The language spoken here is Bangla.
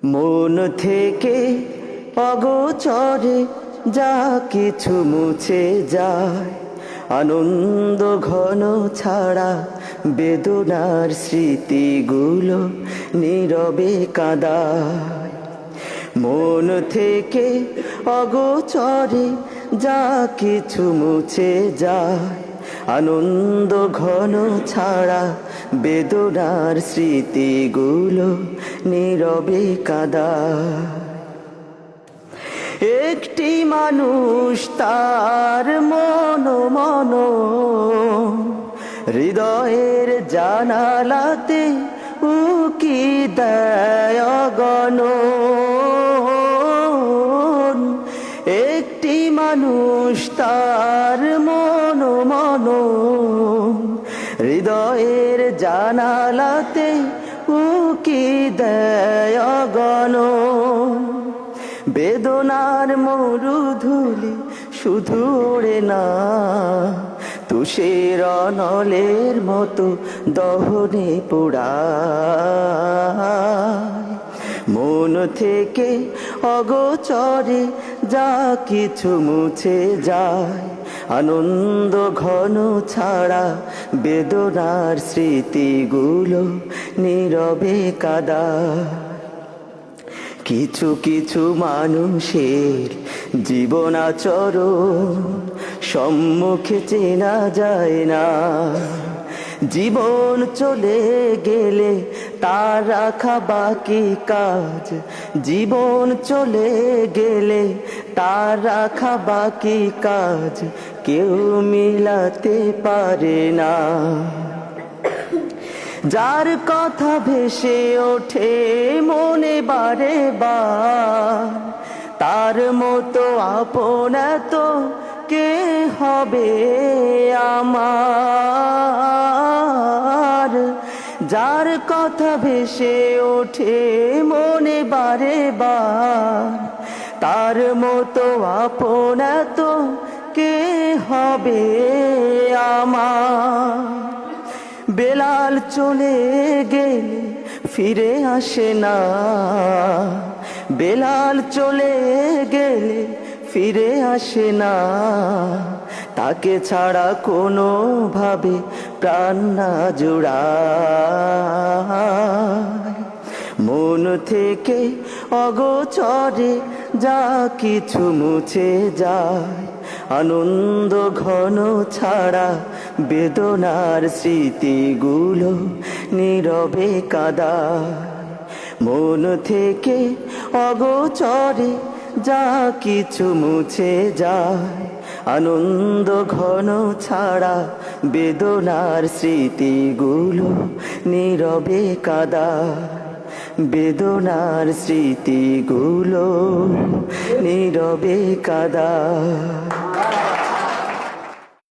মন থেকে অগোচরে যা কিছু মুছে যায়, আনন্দ ঘন ছাড়া বেদনার স্মৃতিগুলো নীরবে কাঁদায়। মন থেকে অগোচরে যা কিছু মুছে যায়, আনন্দ ঘন ছাড়া বেদনার স্মৃতিগুলো নীরবে কাঁদায়। একটি মানুষ তার মন হৃদয়ের জানালাতে উকি দেয় অগণন। একটি মানুষ তার মন হৃদয়ের জানালাতে উকি দেয় অগণন। বেদনার মরুধুলি শুধু ওড়ে না, তুষের নলের মতো দহনে পোড়ায়। মন থেকে অগোচরে যা কিছু মুছে যায়, আনন্দ ঘন ছাড়া বেদনার স্মৃতিগুলো নীরবে কাঁদায়। কিছু কিছু মানুষের জীবন আচরণ সম্মুখে চেনা যায় না। জীবন চলে গেলে তার রাখা বাকি কাজ, জীবন চলে গেলে তার রাখা বাকি কাজ কেউ মিলাতে পারে না। যার কথা ভেসে ওঠে মনে বারে বার, তার মতো আপন তো কে হবে আমার। যার কথা ভেসে ওঠে মনে বারে বার, তার মতো আপন তো কে হবে আমার। বেলাল চলে গেলে ফিরে আসে না, বেলাল চলে গেলে ফিরে আসে না। তাকে ছাড়া কোনো ভাবে প্রাণ না জুড়ায়। মন থেকে অগোচরে যা কিছু মুছে যায়, আনন্দ ঘন ছাড়া বেদনার স্মৃতিগুলো নীরবে কাঁদায়। মন থেকে অগোচরে যা কিছু মুছে যায়, আনন্দ ঘন ছাড়া বেদনার স্মৃতিগুলো নীরবে কাঁদায়। বেদনার স্মৃতিগুলো নীরবে কাঁদায়।